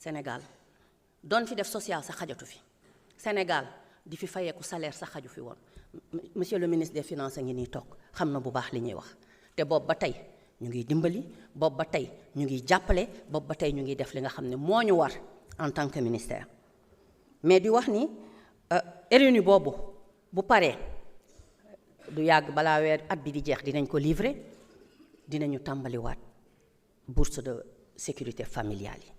Sénégal doon fi def social sa xajatu fi Sénégal di fi fayeeku salaire sa xaju fi woon monsieur le ministre des finances a ngi nii toog xam na bu baax li ñuy wax te boobu ba tey ñu ngi dimbali boobu ba tey ñu ngi jàppale boobu ba tey ñu ngi def li nga xam ne moo ñu war en tant que ministère mais di wax ni RNU boobu bu paree du yàgg balaa weer at bi di jeex dinañ ko livrer dinañu tàmbaliwaat bourse de sécurité familiale yi.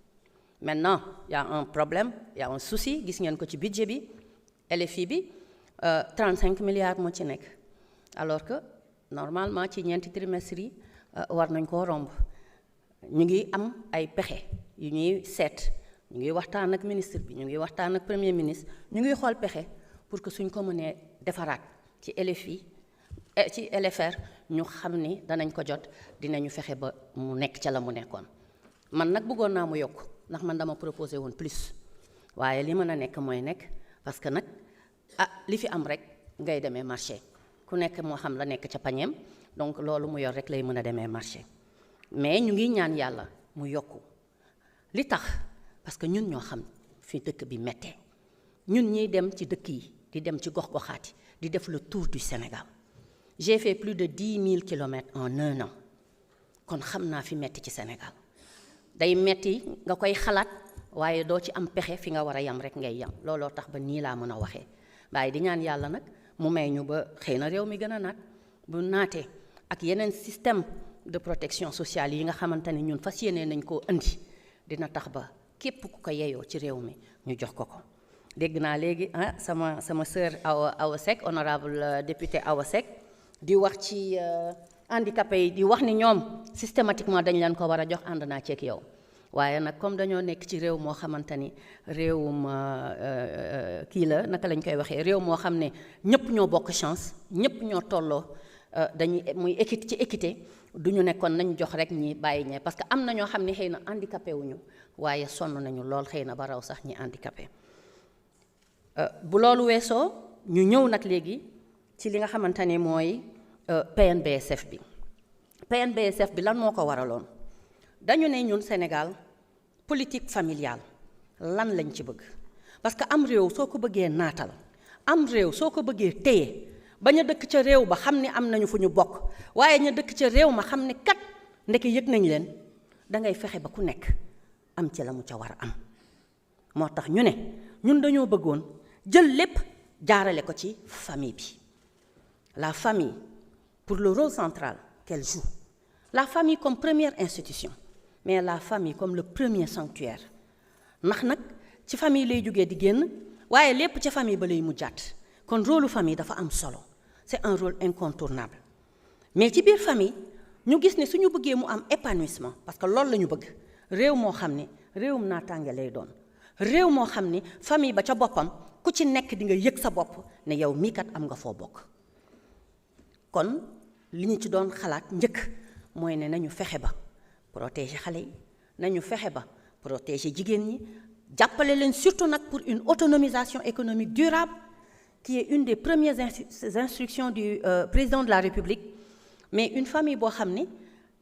Maintenant il y a un problème il y a un souci gis ngeen ko ci budget bi LFI bi 35 milliards moo ci nekk alors que normalement ci ñeenti trimestre yi war nañ koo romb ñu ngi am ay pexe yu ñuy seet ñu ngi waxtaan ak ministre bi ñu ngi waxtaan ak premier ministre ñu ngi xool pexe pour que suñ ko mënee defaraat ci LFI ci LFR ñu xam ni danañ ko jot dinañu fexe ba mu nekk ca la mu nekkoon man nag bëggoon naa mu yokk ndax man dama proposé woon plus waaye li mën a nekk mooy nekk parce que nag li fi am rek ngay demee marché ku nekk moo xam la nekk ca pañeem donc loolu mu yor rek lay mën a demee marché mais ñu ngi ñaan yàlla mu yokku li tax parce que ñun ñoo xam fi dëkk bi mettee ñun ñiy dem ci dëkk yi di dem ci gox-goxaati di def le tour du Sénégal j'ai fait plus de 10 000 kilomètres en 1 an kon xam naa fi metti ci Sénégal day metti nga koy xalaat waaye doo ci am pexe fi nga war a yam rek ngay yam looloo tax ba nii laa mën a waxee waaye di ñaan yàlla nag mu may ñu ba xëy na réew mi gën a naat bu naatee ak yeneen système de protection sociale yi nga xamante ne ñun fas yéene nañ koo indi dina tax ba képp ku ko yeyoo ci réew mi ñu jox ko ko. dégg naa léegi sama sœur Awa Seck honorable député Awa Seck di wax ci handicapé yi di wax ni ñoom systématiquement dañ leen ko war a jox ànd naa ceeg yow waaye nag comme dañoo nekk ci réew moo xamante ni réewum kii la naka lañ koy waxee réew moo xam ne ñëpp ñoo bokk chance ñëpp ñoo tolloo dañuy muy équité ci équité du ñu nekkoon nañ jox rek ñi bàyyi ñee parce que am na ñoo xam ne xëy na handicapé wuñu waaye sonn nañu lool xëy na ba raw sax ñi handicapé bu loolu weesoo ñu ñëw nag léegi ci li nga xamante ne mooy PNBSF bi PNBSF bi lan moo ko waraloon dañu ne ñun Sénégal politique familiale lan lañ ci bëgg parce que am réew soo ko bëggee naatal am réew soo ko bëggee téye ba ña dëkk ca réew ba xam ne am nañu fu ñu bokk waaye ña dëkk ca réew ma xam ne kat ndeke yëg nañ leen dangay fexe ba ku nekk am ci la mu ca war a am moo tax ñu ne ñun dañoo bëggoon jël lépp jaarale ko ci famille bi la famille pour le rôle central qu'elle joue la famille comme première institution mais la famille comme le premier sanctuaire ndax nag ci famille lay jógee di génn waaye lépp ca famille ba lay mujjaat kon rôle famille dafa am solo c'est un rôle incontournable mais ci biir famille ñu gis ne suñu bëggee mu am épanouissement parce que loolu la ñu bëgg réew moo xam ne réewum naataange lay doon réew moo xam ne famille ba ca boppam ku ci nekk di nga yëg sa bopp ne yow mii kat am nga foo bokk kon li ñu ci doon xalaat njëkk mooy ne nañu fexe ba protéger xale yi nañu fexe ba protéger jigéen ñi jàppale leen surtout nag pour une autonomisation économique durable qui est une des premières instructions du président de la République mais une famille boo xam ne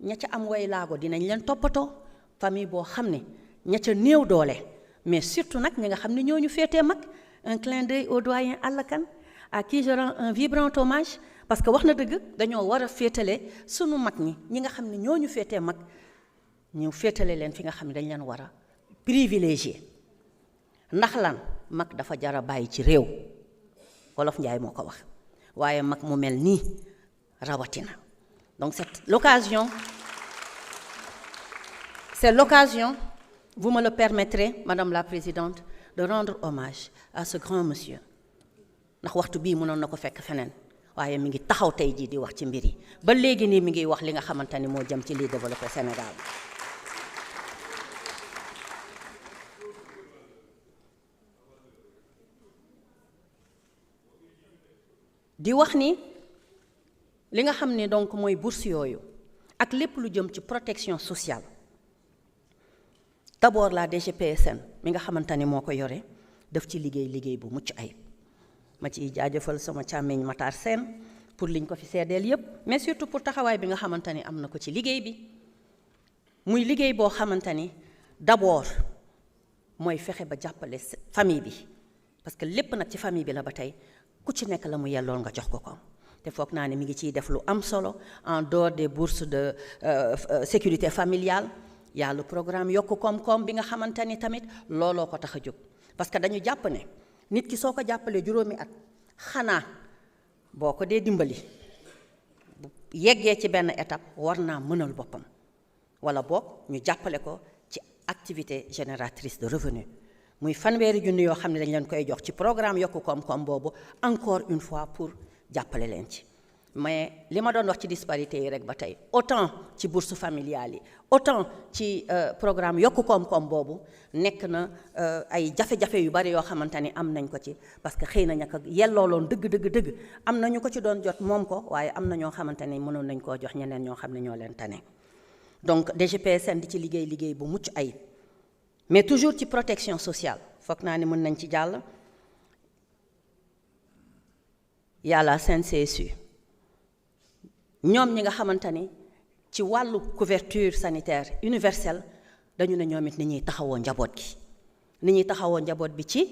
ña ca am way laago dinañ leen toppatoo famille boo xam ne ña ca néew doole mais surtout nag ñi nga xam ne ñooñu féetee mag un clin d'œil au doyen Alla Kane à qui je rends un vibrant hommage parce que wax na dëgg dañoo war a féetale sunu mag ñi nga xam ne ñooñu féetee mag ñu féetale leen fi nga xam ne dañ leen war a privilégié ndax lan mag dafa jar a bàyyi ci réew Wolof Njaay moo ko wax waaye mag mu mel nii rawatina donc c'est l'occasion vous me le permettrez Madame la Présidente de rendre hommage à ce grand monsieur ndax waxtu bii mënoon na ko fekk feneen waaye mi ngi taxaw tey jii di wax ci mbir yi ba léegi nii mi ngi wax li nga xamante ni moo jëm ci liy développé Sénégal di wax ni li nga xam ne donc mooy bourse yooyu ak lépp lu jëm ci protection sociale d'abord la DGPSN mi nga xamante ni moo ko yore daf ci liggéey bu mucc ayib ma ciy jaajëfal sama càmmiñ Matar Sène pour liñ ko fi seedeel yépp mais surtout pour taxawaay bi nga xamante ni am na ko ci liggéey bi muy liggéey boo xamante ni d'abord mooy fexe ba jàppale famille bi parce que lépp nag ci famille bi la ba tey ku ci nekk la mu yellool nga jox ko ko te foog naa ne mi ngi ciy def lu am solo en dehors des bourses de sécurité familiale y a le programme yokku koom-koom bi nga xamante ni tamit looloo ko tax a jóg parce que dañu jàpp ne nit ki soo ko jàppalee juróomi at xanaa boo ko dee dimbali bu yeggee ci benn étape war naa mënal boppam wala boog ñu jàppale ko ci activité génératrice de revenu muy fanweeri junni yoo xam ne dañ leen koy jox ci programme yokku koom-koom boobu encore une fois pour jàppale leen ci mais li ma doon wax ci disparité yi rek ba tey autant ci bourse familiale yi autant ci programme yokku koom-koom boobu nekk na ay jafe-jafe yu bari yoo xamante ni am nañ ko ci parce que xëy na ñaka yellooloon dëgg am na ñu ko ci doon jot moom ko waaye am na ñoo xamante ni mënoon nañ koo jox ñeneen ñoo xam ne ñoo leen tane donc DGPSN di ci liggéey bu mucc ayib mais toujours ci protection sociale foog naa ni mën nañ ci jàll yàlla CNCSU ñoom ñi nga xamante ni ci wàllu couverture sanitaire universelle dañu ne ñoom it ni ñuy taxawoo njaboot gi ni ñuy taxawoo njaboot bi ci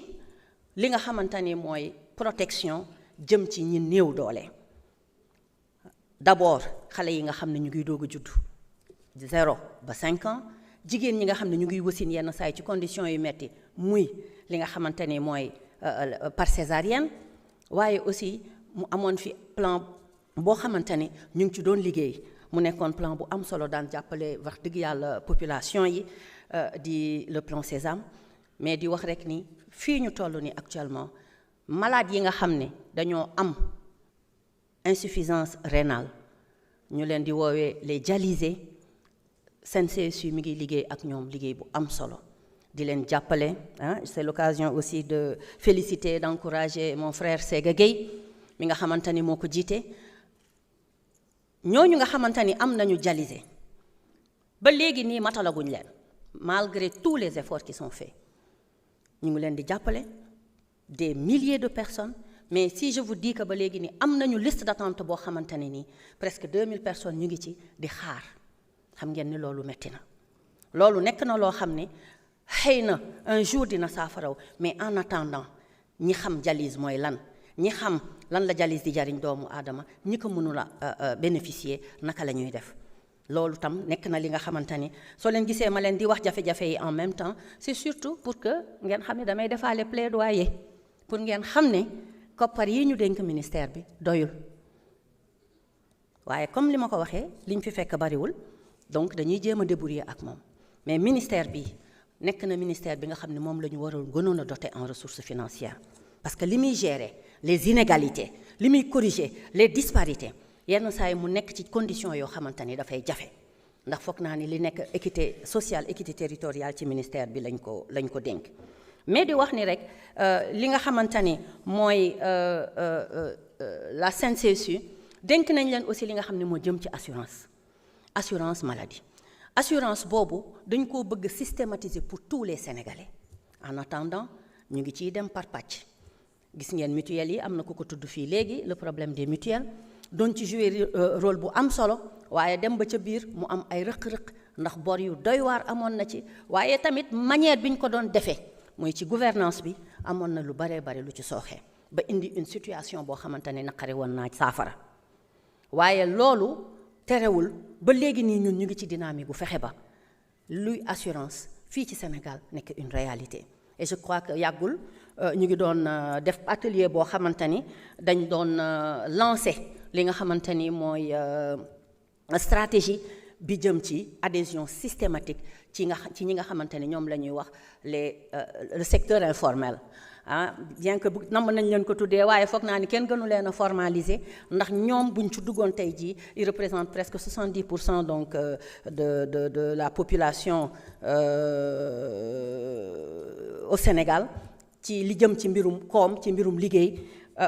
li nga xamante ni mooy protection jëm ci ñi néew doole d'abord xale yi nga xam ne ñu ngi doog a juddu 0 ba 5 ans jigéen ñi nga xam ne ñu ngi wasin yenn saay ci conditions yu metti muy li nga xamante ni mooy par césarienne waaye aussi mu amoon fi plan boo xamante ni ñu ngi ci doon liggéey mu nekkoon plan bu am solo daan jàppale wax dëgg yàlla population yi di le plan Sésame mais di wax rek ni fii ñu toll ni actuellement malade yi nga xam ne dañoo am insuffisance rénale ñu leen di woowee les dialysés CNCSU mi ngi liggéey ak ñoom liggéey bu am solo di leen jàppale c'est l'occasion aussi de féliciter d'encourager mon frère Séga Gueye mi nga xamante ni moo ko jiite ñooñu nga xamante ni am nañu dialysé ba léegi nii matalaguñ leen malgré tous les efforts qui sont faits ñu ngi leen di jàppale des milliers de personnes mais si je vous dis que ba léegi nii am nañu liste d'attente boo xamante ne nii presque 2000 personnes ñu ngi ci di xaar xam ngeen ni loolu metti na loolu nekk na loo xam ne xëy na un jour dina saafaraw mais en attendant ñi xam dialyse mooy lan ñi xam lan la dialyse di jariñ doomu aadama ñi ko mënula bénéficier naka la ñuy def loolu tam nekk na li nga xamante ni soo leen gisee ma leen di wax jafe-jafe yi en même temps c'est surtout pour que ngeen xam ne damay defaale plaidoyer pour ngeen xam ne koppar yi ñu dénk ministère bi doyul waaye comme li ma ko waxee liñ fi fekk bariwul donc dañuy jéem a débrouiller ak moom mais ministère bi nekk na ministère bi nga xam ne moom la ñu waroon gënoon a doter en ressources financières parce que li muy gérer les inégalités li muy corriger les disparités yenn saa yi mu nekk ci conditions yoo xamante ni dafay jafe ndax foog naa ni li nekk équité sociale équité territoriale ci ministère bi lañ ko dénk mais di wax ni rek li nga xamante ni mooy la CNCSU dénk nañ leen aussi li nga xam ne moo jëm ci assurance maladie assurance boobu dañ koo bëgg systématiser pour tous les Sénégalais en attendant ñu ngi ciy dem par pàcc gis ngeen mutuelles yi am na ku ko tudd fii léegi le problème des mutuelles doon ci jouer rôle bu am solo waaye dem ba ca biir mu am ay rëq-rëq ndax bor yu doy waar amoon na ci waaye tamit manière bi ñu ko doon defee mooy ci gouvernance bi amoon na lu baree bari lu ci sooxee ba indi une situation boo xamante ne naqari woon naa saafara waaye loolu terewul ba léegi nii ñun ñu ngi ci dynamique bu fexe ba luy assurance fii ci Sénégal nekk une réalité et je crois que yàggul ñu ngi doon def atelier boo xamante ni dañ doon lancer li nga xamante ni mooy stratégie bi jëm ci adhésion systématique ci ñi nga xamante ni ñoom la ñuy wax le secteur informel bien que namm nañ leen ko tuddee waaye foog naa ni kenn gënu leen a formaliser ndax ñoom buñ ci duggoon tey jii ils représentent presque 70% donc de la population au Sénégal ci li jëm ci mbirum koom ci mbirum liggéey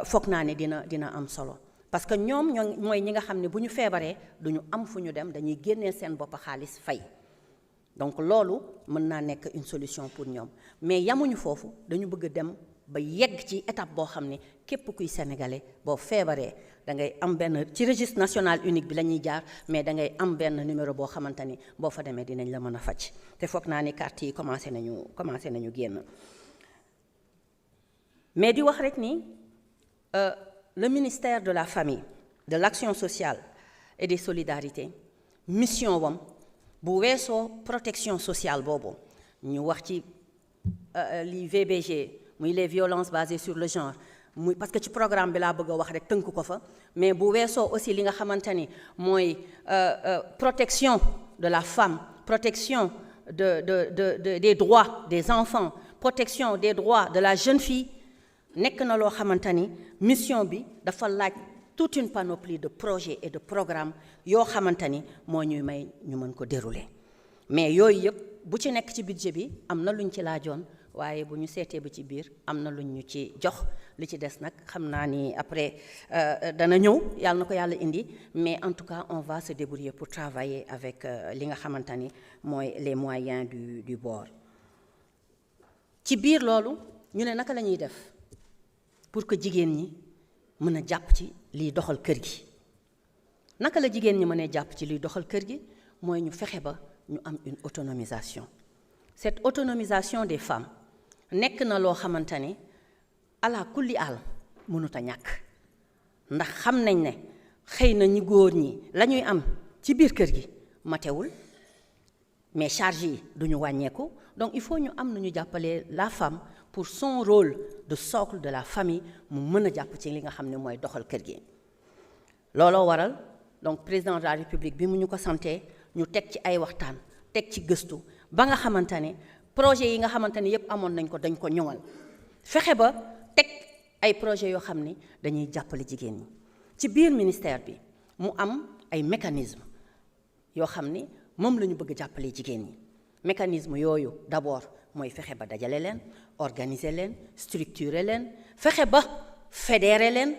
foog naa ne dina am solo parce que ñoom mooy ñi nga xam ne bu ñu feebaree duñu am fu ñu dem dañuy génnee seen bopp xaalis fay donc loolu mën naa nekk une solution pour ñoom mais yamuñu foofu dañu bëgg a dem ba yegg ci étape boo xam ne képp kuy sénégalais boo feebaree da ngay am benn ci registre national unique bi la ñuy jaar mais da ngay am benn numéro boo xamante ni boo fa demee dinañ la mën a faj te foog naa ni carte yi commencé nañu génn. mais di wax rek ni le ministère de la famille de l'action sociale et des solidarités mission wam bu weesoo protection sociale boobu ñu wax ci li VBG muy les violences basées sur le genre muy parce que ci programme bi laa bëgg a wax rek tënk ko fa mais bu weesoo aussi li nga xamante ni mooy protection de la femme protection des droits des enfants protection des droits de la jeune fille nekk na loo xamante ni mission bi dafa laaj toute une panoplie de projets et de programmes yoo xamante ni moo ñuy may ñu mën ko dérouler mais yooyu yëpp bu ci nekk ci budget bi am na luñ ci laajoon waaye bu ñu seetee ba ci biir am na luñ ñu ci jox li ci des nag xam naa ni après dana ñëw yàlla na ko yàlla indi mais en tout cas on va se débrouiller pour travailler avec li nga xamante ni mooy les moyens du bord. ci biir loolu ñu ne naka la ñuy def pour que jigéen ñi mën a jàpp ci liy doxal kër gi naka la jigéen ñi mënee jàpp ci liy doxal kër gi mooy ñu fexe ba ñu am une autonomisation cette autonomisation des femmes nekk na loo xamante ni ala kulli àll mënut a ñàkk ndax xam nañ ne xëy na ñi góor ñi la ñuy am ci biir kër gi matewul mais charge yi duñu wàññeeku donc il faut ñu am na ñu jàppalee la femme pour son rôle de socle de la famille mu mën a jàpp ci li nga xam ne mooy doxal kër gi looloo waral donc président de la république bi mu ñu ko santee ñu teg ci ay waxtaan teg ci gëstu ba nga xamante ne projet yi nga xamante ne yépp amoon nañ ko dañ ko ñoŋal fexe ba teg ay projet yoo xam ni dañuy jàppale jigéen ñi ci biir ministère bi mu am ay mécanismes yoo xam ni moom la ñu bëgg jàppale jigéen ñi mécanisme yooyu d'abord mooy fexe ba dajale leen organiser leen structurer leen fexe ba fédérer leen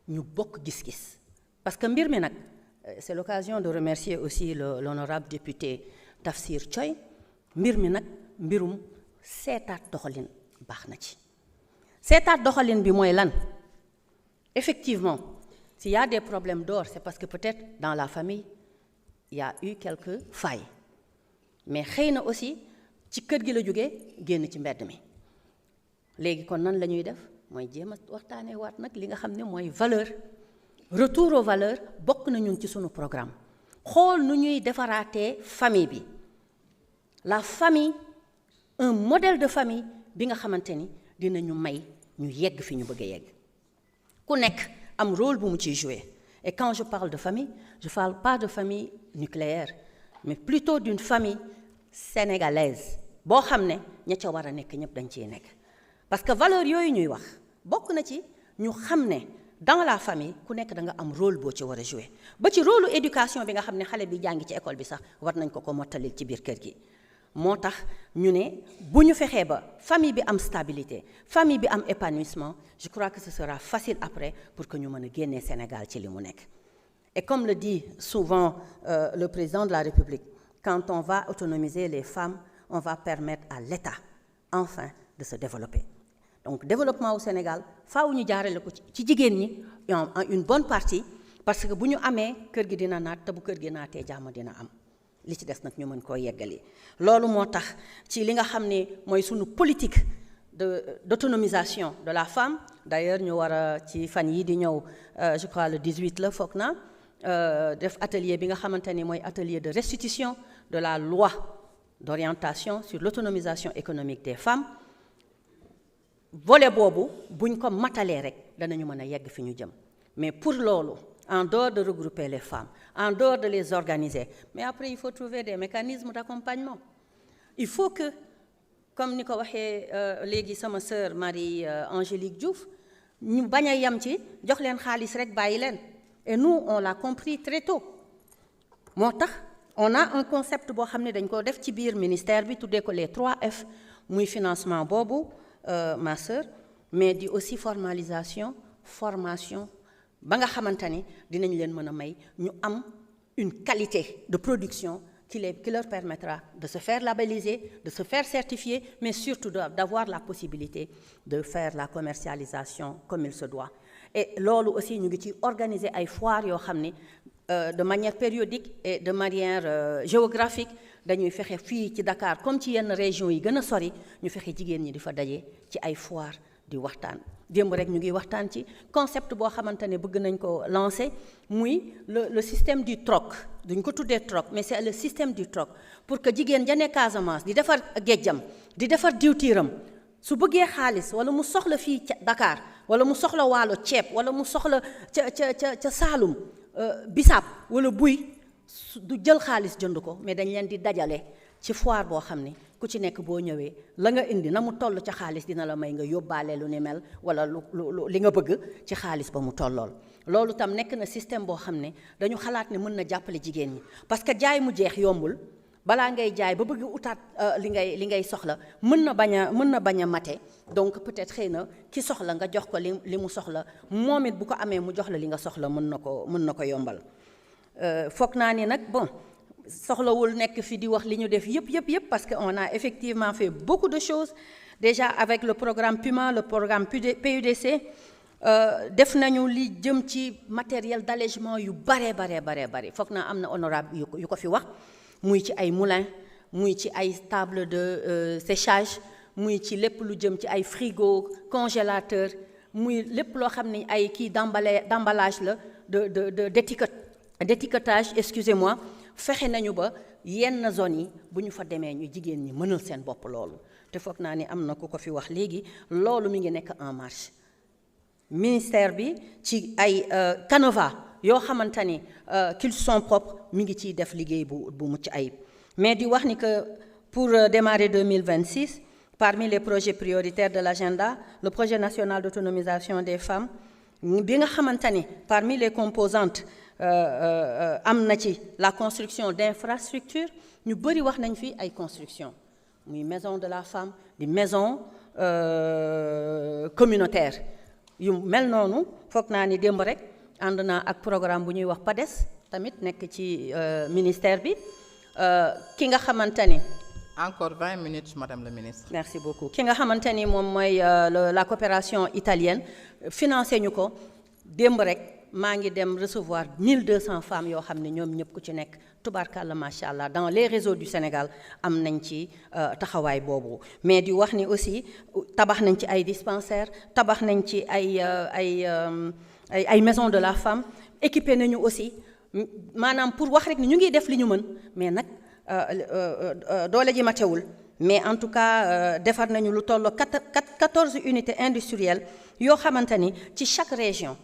ñu bokk gis-gis parce que mbir mi nag c'est l'occasion de remercier aussi l'honorable député Tafsir Thioye mbir mi nag mbirum seetaat doxalin baax na ci seetaat doxalin bi mooy lan effectivement s'il y a des problèmes d'or c'est parce que peut-être dans la famille il y a eu quelques failles mais xëy na aussi ci kër gi la jógee génn ci mbedd mi léegi kon nan la ñuy def mooy jéem a waxtaanee waat nag li nga xam ne mooy valeur retour aux valeurs bokk na ñun ci sunu programme xool nu ñuy defaraatee famille bi la famille un modèle de famille bi nga xamante ni dinañu may ñu yegg fi ñu bëgg a yegg ku nekk am rôle bu mu ciy jouer et quand je parle de famille je parle pas de famille nucléaire mais plutôt d'une famille sénégalaise boo xam ne ña ca war a nekk ñëpp dañ ciy nekk parce que valeur yooyu ñuy wax bokk na ci ñu xam ne dans la famille ku nekk da nga am rôle boo ci war a jouer ba ci rôle éducation bi nga xam ne xale bi jàngi ci école bi sax war nañ ko mottalil ci biir kër gi moo tax ñu ne bu ñu fexee ba famille bi am stabilité famille bi am épanouissement je crois que ce sera facile après pour que ñu mën a génnee Sénégal ci li mu nekk et comme le dit souvent le président de la République quand on va autonomiser les femmes on va permettre à l'État enfin de se développer donc développement au Sénégal faaw ñu jaarale ko ci jigéen ñi en une bonne partie parce que bu ñu amee kër gi dina naat te bu kër gi naatee jàmm dina am li ci des nag ñu mën koo yeggali loolu moo tax ci li nga xam ne mooy sunu politique d'autonomisation de la femme d'ailleurs ñu war a ci fan yi di ñëw je crois le 18 la foog na def atelier bi nga xamante ni mooy atelier de restitution de la loi d'orientation sur l'autonomisation économique des femmes volet boobu buñ ko matalee rek danañu mën a yegg fi ñu jëm mais pour loolu en dehors de regrouper les femmes en dehors de les organiser mais après il faut trouver des mécanismes d'accompagnement il faut que comme ni ko waxee léegi sama sœur Marie Angélique Diouf ñu bañ a yem ci jox leen xaalis rek bàyyi leen et nous on l'a compris très tôt moo tax on a un concept boo xam ne dañ ko def ci biir ministère bi tuddee ko les 3F muy financement boobu ma sœur mais di aussi formalisation formation ba nga xamante ni dinañ leen mën a may ñu am une qualité de production qui leur permettra de se faire labelliser, de se faire certifier, mais surtout d'avoir la possibilité de faire la commercialisation comme il se doit. Et loolu aussi ñu ngi ci organiser ay foires yoo xam ni de manière périodique et de manière géographique dañuy fexe fii ci Dakar comme ci yenn régions yi gën a sori ñu fexe jigéen ñi di fa daje ci ay foires di waxtaan. démb rek ñu ngi waxtaan ci concept boo xamante ne bëgg nañ ko lancer muy le système du troc duñ ko tuddee troc mais c'est le système du troc pour que jigéen ja ne Casamance di defar géejam di defar diwtiiram su bëggee xaalis wala mu soxla fii ca Dakar wala mu soxla waalo ceeb wala mu soxla ca Saalum bisaab wala buy du jël xaalis jënd ko mais dañ leen di dajale ci foire boo xam ni ku ci nekk boo ñëwee la nga indi na mu toll ca xaalis dina la may nga yóbbaale lu ni mel wala lu li nga bëgg ci xaalis ba mu tollool loolu tam nekk na système boo xam ne dañu xalaat ne mën na jàppale jigéen ñi parce que jaay mu jeex yombul balaa ngay jaay ba bëgg utaat li ngay soxla mën na bañ a mate donc peut-être xëy na ki soxla nga jox ko li mu soxla moom it bu ko amee mu jox la li nga soxla mën na ko yombal foog naa ni nag bon soxlawul nekk fi di wax li ñu def yëpp parce que on a effectivement fait beaucoup de choses déjà avec le programme PUMA le programme PUDC def nañu li jëm ci matériel d'allègement yu bare foog naa am na honorable yu ko fi wax muy ci ay moulin muy ci ay table de séchage muy ci lépp lu jëm ci ay frigo congélateur muy lépp loo xam ne ay kii d'emballage la d'étiquetage excusez-moi fexe nañu ba yenn zones yi bu ñu fa demee ñu jigéen ñi mënal seen bopp loolu te foog naa ni am na ku ko fi wax léegi loolu mi ngi nekk en marche ministère bi ci ay canevas yoo xamante ni qu'ils sont propres mi ngi ciy def liggéey bu mucc ayib mais di wax ni que pour démarrer 2026 parmi les projets prioritaires de l'agenda le projet national d'autonomisation des femmes bi nga xamante ni parmi les composantes am na ci la construction d'infrastructures ñu bëri wax nañ fi ay construction muy maison de la femme di maison communautaire yu mel noonu foog naa ni démb rek ànd naa ak programme bu ñuy wax PADES tamit nekk ci ministère bi ki nga xamante ni encore 20 minutes madame la ministre. merci beaucoup ki nga xamante ni moom mooy la coopération italienne financé ñu ko démb rek maa ngi dem recevoir 1200 femmes yoo xam ne ñoom ñëpp ku ci nekk tubaarkàlla macha allah dans les réseaux du Sénégal am nañ ci taxawaay boobu mais di wax ni aussi tabax nañ ci ay dispensaires tabax nañ ci ay maisons de la femme équipé nañu aussi maanaam pour wax rek ni ñu ngi def li ñu mën mais nag doole ji matewul mais en tout cas defar nañu lu toll 14 unités industrielles yoo xamante ni ci chaque région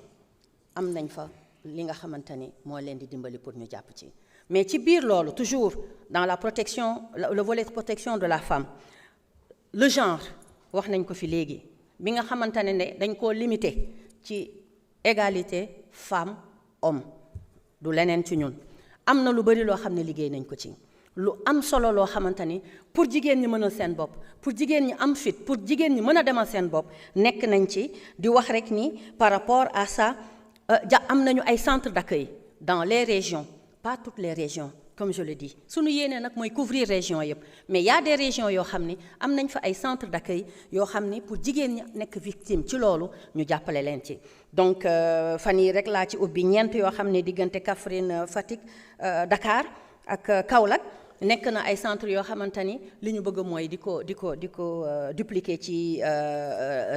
am nañ fa li nga xamante ni moo leen di dimbali pour ñu jàpp ci mais ci biir loolu toujours dans la protection le volet de protection de la femme le genre wax nañ ko fi léegi bi nga xamante ne dañ koo limité ci égalité femme homme du leneen ci ñun am na lu bari loo xam ne liggéey nañ ko ci lu am solo loo xamante ni pour jigéen ñi mënal seen bopp pour jigéen ñi am fit pour jigéen ñi mën a demal seen bopp nekk nañ ci di wax rek ni par rapport à ça am nañu ay centres d'accueil dans les régions pas toutes les régions comme je le dis suñu yéene nag mooy couvrir région yëpp mais y a des régions yoo xam ni am nañ fa ay centres d'accueil yoo xam ni pour jigéen ñi nekk victime ci loolu ñu jàppale leen ci donc fan yii rek laa ci ubbi ñeent yoo xam ne diggante Kaffrine Fatick Dakar ak Kaolack nekk na ay centres yoo xamante ni li ñu bëgg mooy di ko dupliquer ci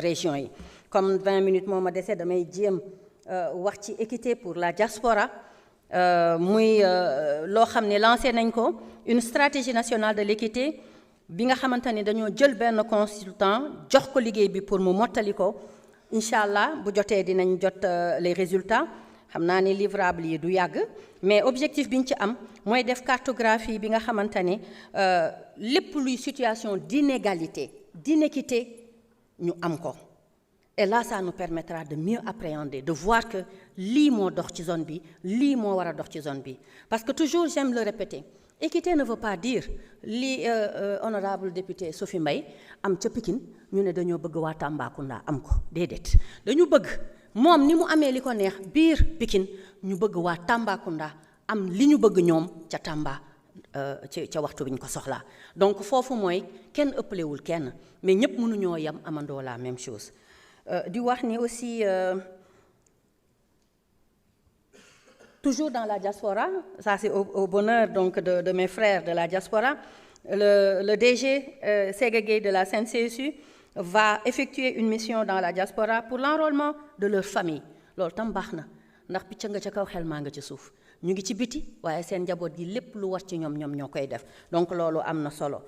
régions yi comme 20 minutes moo ma dese damay jéem wax ci équité pour la diaspora muy loo xam ne lancé nañ ko une stratégie nationale de l'équité bi nga xamante ni dañoo jël benn consultant jox ko liggéey bi pour mu mottali ko incha allah bu jotee dinañ jot les résultats xam naa ni livrable yi du yàgg mais objectif bi ñu ci am mooy def cartographie bi nga xamante ni lépp luy situation d'inégalité d'inéquité ñu am ko et là ça nous permettra de mieux appréhender de voir que lii moo dox ci zone bi lii moo war a dox ci zone bi parce que toujours j'aime le répéter équité ne veut pas dire li honorable député Sophie Mbaye am ca Pikine ñu ne dañoo bëgg waa Tambacounda am ko déedéet dañu bëgg moom ni mu amee li ko neex biir Pikine ñu bëgg waa Tambacounda am li ñu bëgg ñoom ca Tamba ci ca waxtu bi ñu ko soxlaa donc foofu mooy kenn ëppalewul kenn mais ñëpp mënuñoo yem amandoo la même chose di wax ni aussi toujours dans la diaspora, ça c'est au bonheur donc de mes frères de la diaspora, le DG Séga Gueye de la CNCSU va effectuer une mission dans la diaspora pour l'enrôlement de leur famille. Loolu tam baax na ndax picc nga ca kaw xel maa nga ca suuf ñu ngi ci biti waaye seen njaboot gi lépp lu war ci ñoom ñoo koy def donc loolu am na solo.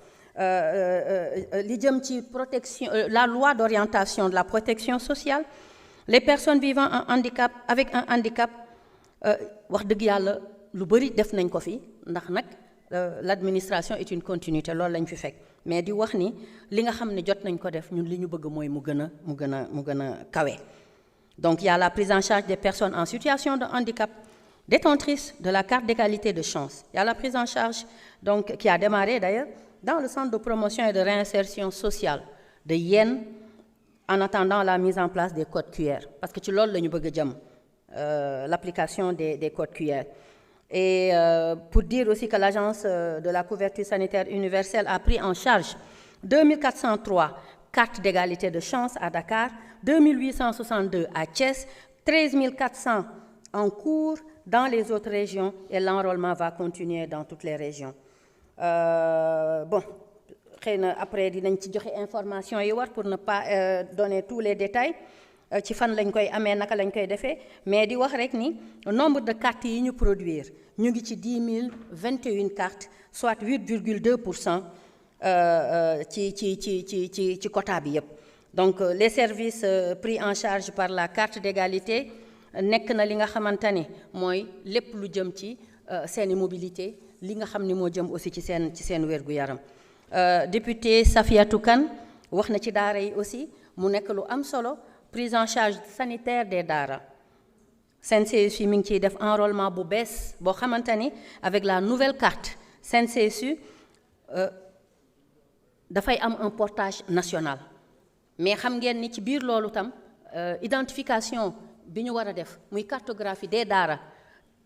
Li jëm ci protection la loi d'orientation de la protection sociale, les personnes vivant en handicap avec un handicap wax dëgg yàlla lu bëri def nañ ko fi ndax nag l'administration est une continuité loolu lañ fi fekk mais di wax ni li nga xam ne jot nañ ko def ñun li ñu bëgg mooy mu gën a kawe. Donc il y a la prise en charge des personnes en situation de handicap détentrices de la carte d'égalité de chance. Il y a la prise en charge donc qui a démarré d'ailleurs dans le centre de promotion et de réinsertion sociale de Yène en attendant la mise en place des codes QR parce que ci loolu la ñu bëgg a jëm. L'application des codes QR. Et pour dire aussi que l'Agence de la couverture sanitaire universelle a pris en charge 2403 cartes d'égalité de chance à Dakar, 2862 à Thiès, 13400 en cours dans les autres régions et l'enrôlement va continuer dans toutes les régions. Bon, xëy na après dinañ ci joxe information yi war pour ne pas donner tous les détails. Ci fan lañ koy amee naka lañ koy defee mais di wax rek ni nombre de cartes yi ñu produire ñu ngi ci 10 021 cartes soit 8,2% ci quota bi yépp. Donc les services pris en charge par la carte d'égalité nekk na li nga xamante ni mooy lépp lu jëm ci seeni mobilité li nga xam ni moo jëm aussi ci seen wér-gu-yaram. Député Safiatou Kane wax na ci daara yi aussi mu nekk lu am solo. Prise en charge sanitaire des daara CNCSU mi ngi ciy def enrôlement bu bees boo xamante ni avec la nouvelle carte CNCSU dafay am un portage national mais xam ngeen ni ci biir loolu tam identification bi ñu war a def muy cartographie des daara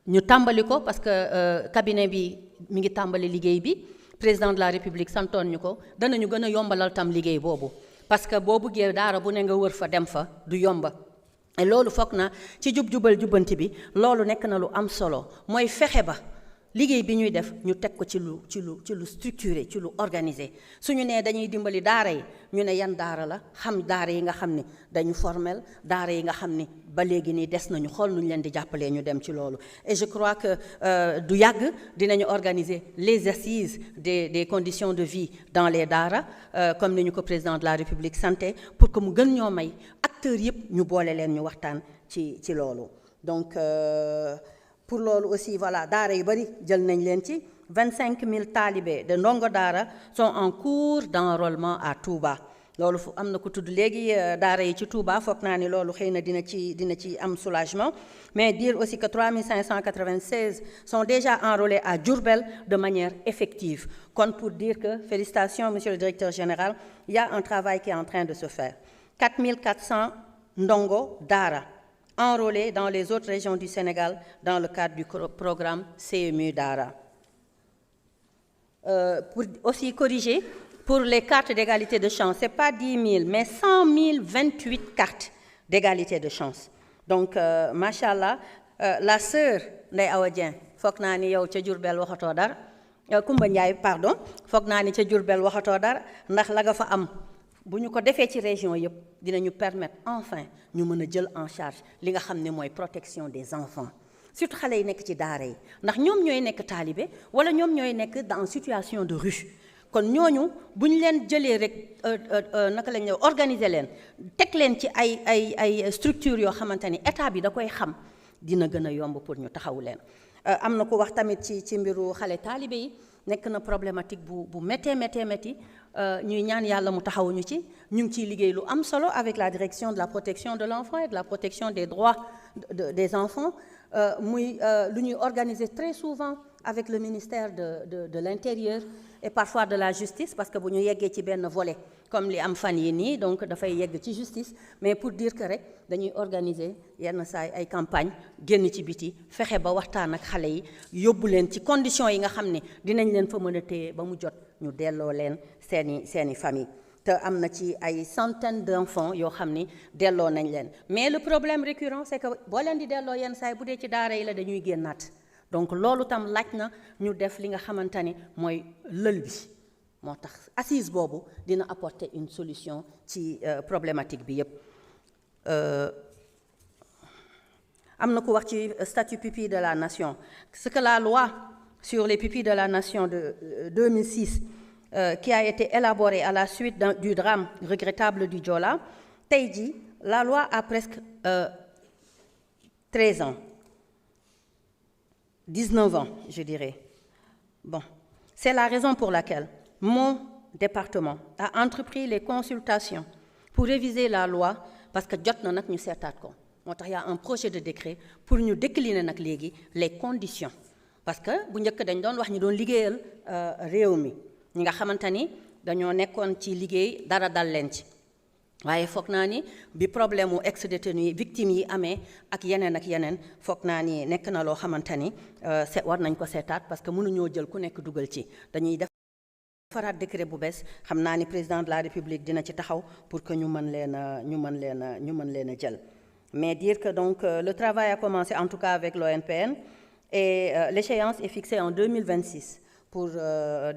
ñu tàmbali ko parce que cabinet bi mi ngi tàmbali liggéey bi président de la République santoon ñu ko danañu gën a yombalal tam liggéey boobu. Parce que boo buggee daara bu ne nga wër fa dem fa du yomba et loolu foog na ci jubal jubbanti bi loolu nekk na lu am solo mooy fexe ba liggéey bi ñuy def ñu teg ko ci lu structuré ci lu organisé suñu nee dañuy dimbali daara yi ñu ne yan daara la xam daara yi nga xam ni dañu formel daara yi nga xam ni ba léegi nii des nañu xool nuñ leen di jàppalee ñu dem ci loolu et je crois que du yàgg dinañu organiser les assises des conditions de vie dans les daara comme ni ñu ko président de la République santé pour que mu gën ñoo may acteurs yëpp ñu boole leen ñu waxtaan ci loolu donc pour loolu aussi voilà daara yu bari jël nañ leen ci 25 000 talibés de ndongo daara sont en cours d'enrôlement à Touba loolu fu am na ko tudd léegi daara yi ci Touba foog naa ni loolu xëy na dina ci am soulagement mais dire aussi que 3596 sont déjà enrôlés à Diourbel de manière effective kon pour dire que félicitations monsieur le directeur général il y a un travail qui est en train de se faire 4400 ndongo daara enrôlés dans les autres régions du Sénégal dans le cadre du programme CMU Dara. Pour aussi corriger, pour les cartes d'égalité de chance, ce n'est pas 10 000, mais 100 028 cartes d'égalité de chance. Donc, machallah, la sœur Ndeye Awa Dieng, foog naa ni yow ca Diourbel waxatoo dara Koumba Ndiaye pardon foog naa ni ca Diourbel waxatoo dara ndax la nga fa am bu ñu ko defee ci région yëpp dinañu permettre enfin ñu mën a jël en charge li nga xam ne mooy protection des enfants surtout xale yi nekk ci daara yi ndax ñoom ñooy nekk taalibe wala ñoom ñooy nekk dans situation de rue kon ñooñu bu ñu leen jëlee rek naka lañ organiser leen teg leen ci ay structures yoo xamante ni état bi da koy xam dina gën a yomb pour ñu taxawu leen. am na ko wax tamit ci mbiru xale taalibe yi nekk na problématique bu méttee ñuy ñaan yàlla mu taxawuñu ci ñu ngi ciy liggéey lu am solo avec la direction de la protection de l'enfant et de la protection des droits des enfants muy lu ñuy organiser très souvent avec le ministère de l'Intérieur et parfois de la justice parce que bu ñu yeggee ci benn volet comme li am fan yi nii donc dafay yegg ci justice mais pour dire que rek dañuy organiser yenn saa ay campagne génn ci biti fexe ba waxtaan ak xale yi yóbbu leen ci conditions yi nga xam ne dinañ leen fa mën a téye ba mu jot ñu delloo leen seeni famille te am na ci ay centaines d'enfants yoo xam ni delloo nañ leen mais le problème récurrent c'est que boo leen di delloo yenn saa yi bu dee ci daara yi la dañuy génnaat donc loolu tam laaj na ñu def li nga xamante ni mooy lël bi moo tax assise boobu dina apporter une solution ci problématique bi yépp am na ku wax ci statut pupille de la nation ce que la loi sur les pupilles de la nation de 2006 qui a été élaborée à la suite du drame regrettable du Joola tey jii la loi a presque 13 ans 19 ans je dirais bon c'est la raison pour laquelle mon département a entrepris les consultations pour réviser la loi parce que jot na nag ñu seetaat ko moo tax y a un projet de décret pour ñu décliner nag léegi les conditions parce que bu njëkk dañ doon wax ñi doon liggéeyal réew mi ñi nga xamante ni dañoo nekkoon ci liggéey dara dal leen ci waaye foog naa ni bi problème mu ex-détenu yi victimes yi amee ak yeneen foog naa ni nekk na loo xamante ni war nañ ko seetaat parce que mënuñoo jël ku nekk dugal ci dañuy def faraat décret bu bees xam naa ni président de la république dina ci taxaw pour que ñu mën leen a jël mais dire que donc le travail a commencé en tout cas avec l'ONPN et l'échéance est fixée en 2026 pour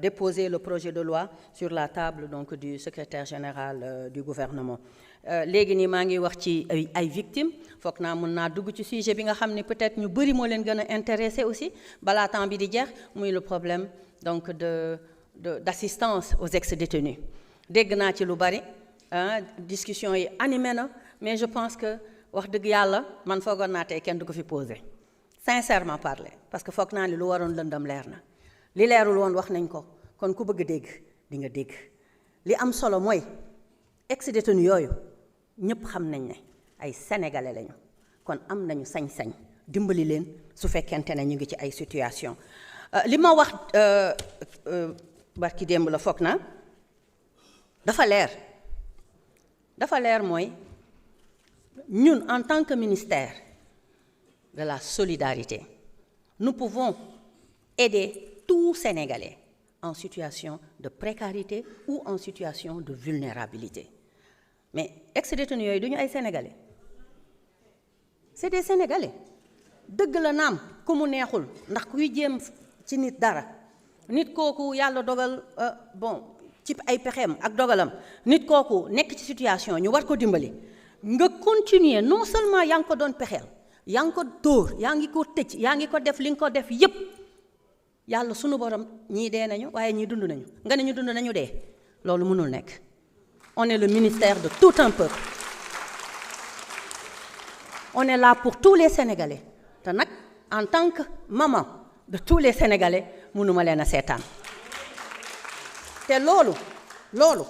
déposer le projet de loi sur la table donc du secrétaire général du gouvernement léegi nii maa ngi wax ci ay victimes foog naa mën naa dugg ci sujet bi nga xam ne peut-être ñu bëri moo leen gën a intéressé aussi balaa temps bi di jeex muy le problème donc d'assistance aux ex-détenus dégg naa ci lu bari discussion yi animé na mais je pense que wax dëgg yàlla man foogoon naa tey kenn du ko fi posé sincèrement parler parce que foog naa ni lu waroon lëndam leer na li leerul woon wax nañ ko kon ku bëgg dégg di nga dégg li am solo mooy ex-détenu yooyu ñëpp xam nañ ne ay sénégalais lañu kon am nañu sañ-sañ dimbali leen su fekkente ne ñu ngi ci ay situation li ma wax barki démb la foog na dafa leer mooy ñun en tant que ministère de la solidarité nous pouvons aider tout Sénégalais en situation de précarité ou en situation de vulnérabilité mais ex-détenus yooyu du ñu ay Sénégalais c'est des Sénégalais dëgg la naam ku mu neexul ndax kuy jéem ci nit dara nit kooku yàlla dogal bon ci ay pexeem ak dogalam nit kooku nekk ci situation ñu war ko dimbali nga continuer non seulement yaa ngi ko doon pexeel yaa ngi ko dóor yaa ngi ko tëj yaa ngi ko def li nga ko def yépp yàlla sunu borom ñii dee nañu waaye ñii dund nañu nga ne ñu dund nañu dee loolu mënul nekk on est le ministère de tout un peuple on est là pour tous les Sénégalais te nag en tant que maman de tous les Sénégalais mënuma leen a seetaan te loolu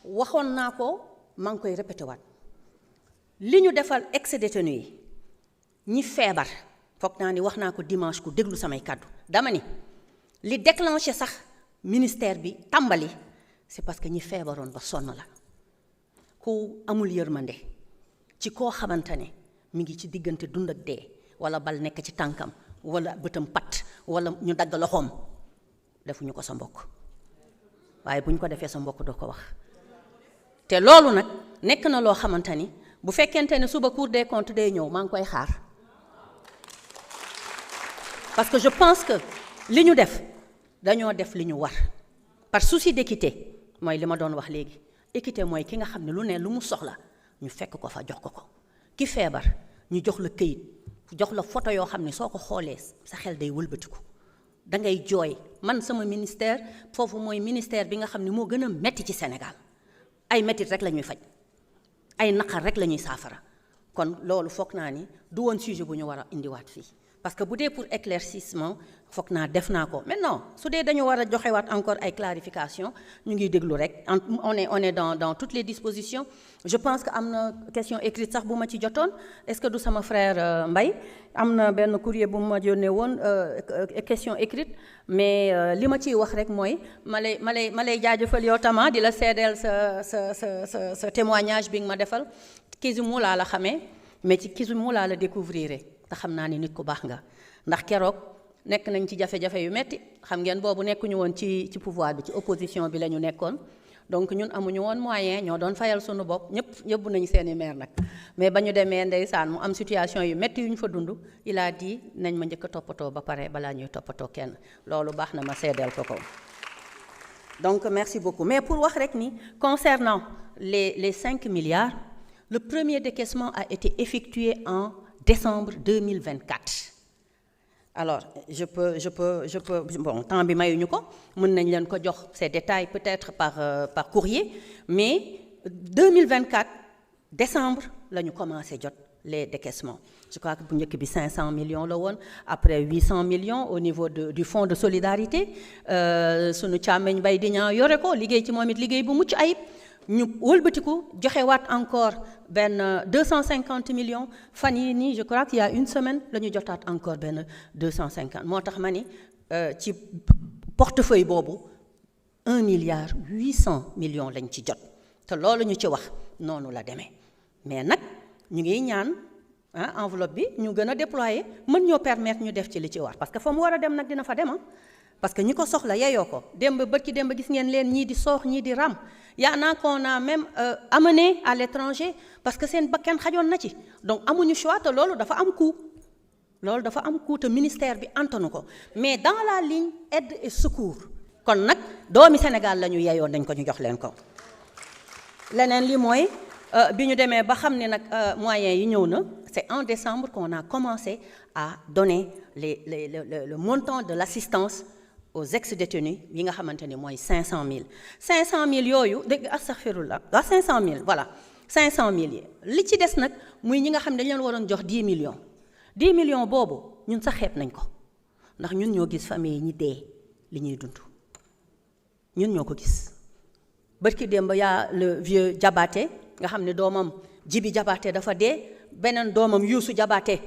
waxoon naa ko maa ngi koy répété waat li ñu defal ex-détenu yi ñi feebar foog naa ni wax naa ko dimanche ku déglu samay kàddu dama ni li déclenché sax ministère bi tàmbali c'est parce que ñi feebaroon ba sonn la ku amul yërmande ci koo xamante ne mi ngi ci diggante dund ak dee wala bal nekk ci tànkam wala bëtam pat wala ñu dagg loxoom defuñu ko sa mbokk waaye bu ñu ko defee sa mbokk doo ko wax te loolu nag nekk na loo xamante ni bu fekkente ne suba Cour des comptes day ñëw maa ngi koy xaar parce que je pense que li ñu def dañoo def li ñu war par souci d'équité mooy li ma doon wax léegi équité mooy ki nga xam ne lu ne lu mu soxla ñu fekk ko fa jox ko ki feebar ñu jox la këyit jox la photo yoo xam ne soo ko xoolee sa xel day wëlbatiku da ngay jooy man sama ministère foofu mooy ministère bi nga xam ne moo gën a metti ci Sénégal ay mettit rek la ñuy faj ay naqar rek la ñuy saafara kon loolu foog naa ni du woon sujet bu ñu war a indiwaat fii parce que bu dee pour éclaircissement foog naa def naa ko maintenant su dee dañu war a joxewaat encore ay clarification ñu ngi déglu rek on est dans toutes les dispositions. Je pense que am na question écrite sax bu ma ci jotoon est-ce que du sama frère Mbaye am na benn courrier bu ma yónnee woon question écrite mais li ma ciy wax rek mooy ma lay jaajëfal yow tama di la seedeel sa témoignage bi nga ma defal Kisumu laa la xamee mais ci Kisumu laa la découvrir te xam naa ni nit ku baax nga ndax keroog nekk nañ ci jafe-jafe yu metti xam ngeen boobu nekkuñu woon ci pouvoir bi ci opposition bi la ñu nekkoon donc ñun amuñu woon moyen ñoo doon fayal sunu bopp ñëpp yóbbu nañu seeni maire nag mais ba ñu demee ndeysaan mu am situation yu metti yu ñu fa dund il a dit nañ ma njëkk a toppatoo ba pare balaa ñuy toppatoo kenn loolu baax na ma seedeel ko donc merci beaucoup mais pour wax rek ni concernant les 5 milliards le premier décaissement a été effectué en décembre 2024 alors je peux bon temps bi mayuñu ko mën nañ leen ko jox ces détails peut-être par courrier mais 2024 décembre la ñu commencé jot les décaissements je crois que bu njëkk bi 500 millions la woon après 800 millions au niveau du fonds de solidarité sunu càmmeñ bay di ñaa yore ko liggéey ci moom it liggéey bu mucc ayib ñu wëlbatiku joxewaat encore benn 250 millions fan yii nii je crois qu'il y a une semaine la ñu jotaat encore benn 250 moo tax ma ni ci portefeuille boobu 1 milliard 800 millions lañ ci jot te loolu ñu ci wax noonu la demee mais nag ñu ngi ñaan enveloppe bi ñu gën a déployer mën ñoo permettre ñu def ci li ci war parce que fa mu war a dem nag dina fa dem parce que ñi ko soxla yeyoo ko démb gis ngeen leen ñii di soox ñii di ram yaa naa qu'on a même amené à l'étranger parce que seen bakkan xajoon na ci donc amuñu choix te loolu dafa am coût te ministère bi antanu ko mais dans la ligne aide et secours kon nag doomi Sénégal la ñu yeyoon dañ ko ñu jox leen ko leneen li mooy bi ñu demee ba xam ne nag moyens yi ñëw na c'est en décembre qu'on a commencé à donner le montant de l'assistance aux ex-détenus yi nga xamante ni mooy 500000 yooyu dégg astaghfirullah 500000 voilà 500000 yi li ci des nag muy ñi nga xam ne dañu leen waroon jox 10 millions boobu ñun sax xeeb nañ ko ndax ñun ñoo gis famille yi ñi dee li ñuy dund ñun ñoo ko gis barki démb yaa le vieux Diabaté nga xam ne doomam Jibi Diabaté dafa dee beneen doomam Youssou Diabaté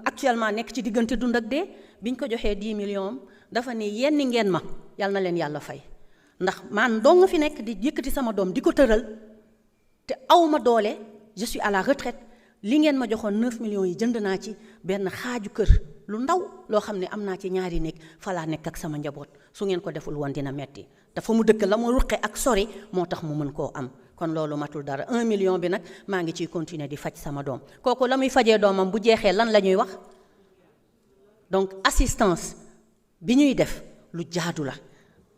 actuellement nekk ci diggante dund ak dee biñ ko joxee 10 millions dafa ne yenn ngeen ma yal na leen yàlla fay ndax man doo nga fi nekk di yëkkati sama doom di ko tëral te awma doole je suis à la retraite li ngeen ma joxoon 9 millions yi jënd naa ci benn xaaju kër lu ndaw loo xam ne am naa ci ñaari nekk fa laa nekk ak sama njaboot su ngeen ko deful woon dina metti dafa mu dëkk la mu ruqe ak sori moo tax mu mën koo am kon loolu matul dara 1 million bi nag maa ngi ciy continuer di faj sama doom kooku la muy fajee doomam bu jeexee lan la ñuy wax donc assistance bi ñuy def lu jaadu la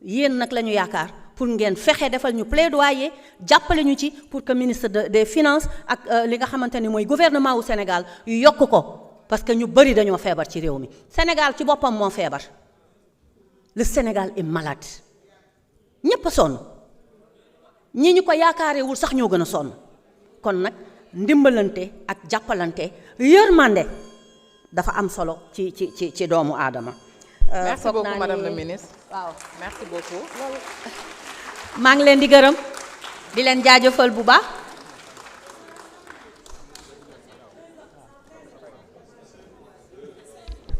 yéen nag la ñu yaakaar pour ngeen fexe defal ñu plaidoyer jàppale ñu ci pour que ministre des finances ak li nga xamante ni mooy gouvernement wu Sénégal yu yokk ko parce que ñu bari dañoo feebar ci réew mi Sénégal ci boppam moo feebar le Sénégal est malade ñépp a sonn ñi ñu ko yaakaarewul sax ñoo gën a sonn kon nag ndimbalante ak jàppalante yërmande dafa am solo ci doomu aadama. Merci beaucoup madame la ministre. waaw merci beaucoup. maa ngi leen di gërëm di leen jaajëfal bu baax.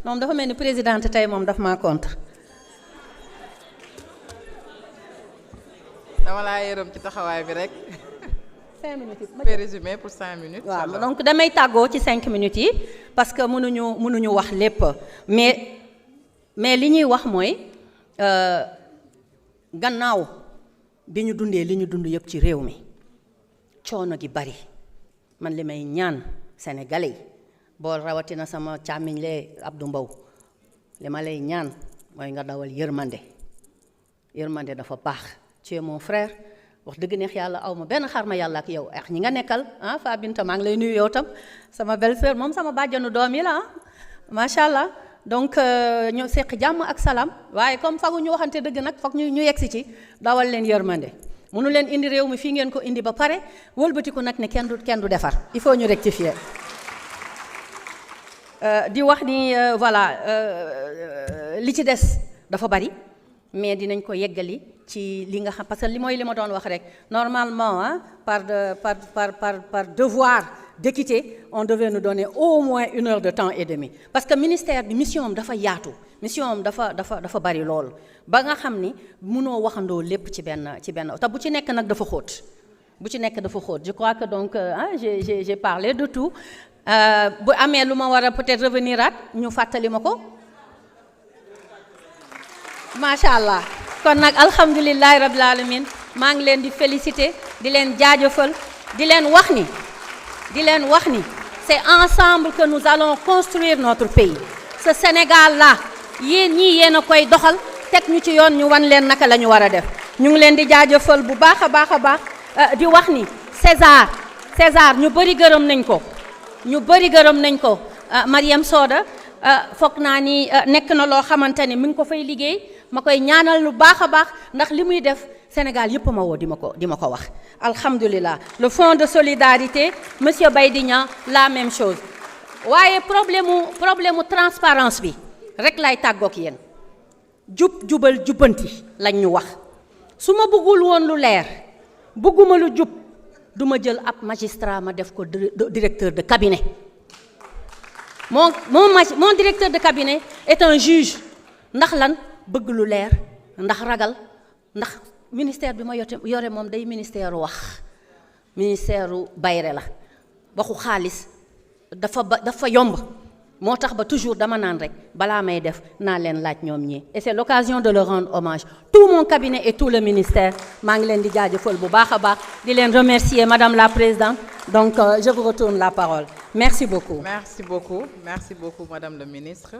moom dafa mel ni présidente tey moom daf maa contre. dama laa yërëm ci taxawaay bi rek. 5 minutes je vais résumer pour 5 minutes. waaw donc damay tàggoo ci 5 minutes yi parce que mënuñu wax lépp mais li ñuy wax mooy gannaaw bi ñu dundee li ñu dund yëpp ci réew mi coono gi bari man li may ñaan sénégalais yi boo rawatina sama càmmiñ lee Abdou Mbow li ma lay ñaan mooy nga dawal yërmande dafa baax tu es mon frère wax dëgg neex yàlla aw ma benn xarma yàlla ak yow ak ñi nga nekkal Fa Binta maa ngi lay nuyu yow tam sama belle-sœur moom sama bàjjanu doom yi la macha allah donc ñu seq jàmm ak salaam waaye comme fagu ñu waxante dëgg nag foog ñu yegsi ci dawal leen yërmande mënu leen indi réew mi fii ngeen ko indi ba pare wëlbatiku nag ne kenn du defar il faut ñu rectifier di wax ni voilà li ci des dafa bari mais dinañ ko yeggali ci li nga xam parce que li mooy li ma doon wax rek normalement hein, par devoir d'équité on devait nous donner au moins 1 heure de temps et demi parce que ministère bi mission am dafa yaatu mission am dafa bari lool ba nga xam ni mënoo waxandoo lépp ci benn te bu ci nekk nag dafa xóot je crois que donc j'ai parlé de tout bu amee lu ma war a peut-être revenir at ñu fàttali ma ko macha allah kon nag alhamdulilahi rabbil alamin maa ngi leen di féliciter di leen jaajëfal di leen wax ni c'est ensemble que nous allons construire notre pays ce Sénégal là yéen a koy doxal teg ñu ci yoon ñu wan leen naka la ñu war a def ñu ngi leen di jaajëfal bu baax a baax di wax ni César ñu bëri gërëm nañ ko Mariam Soda foog naa ni nekk na loo xamante ni mi ngi ko fay liggéey ma koy ñaanal lu baax a baax ndax li muy def Sénégal yëpp ma woo di ma ko wax alhamdulilah le fonds de solidarité monsieur Baydignan la même chose waaye problème mu transparence bi rek lay tàggoog yéen jubal jubbanti lañ ñu wax su ma bëggul woon lu leer bëgguma lu jub du ma jël ab magistrat ma def ko directeur de cabinet mon directeur de cabinet est un juge ndax lan bëgg lu leer ndax ragal ndax ministère bi ma yore moom day ministère ministère bayre la waxu xaalis dafa yomb moo tax ba toujours dama naan rek balaa may def naa leen laaj ñoom ñi et c'est l'occasion de leur rendre hommage tout mon cabinet et tout le ministère maa ngi leen di jaajëfal bu baax a baax di leen remercier madame la présidente donc je vous retourne la parole merci beaucoup merci beaucoup madame le ministre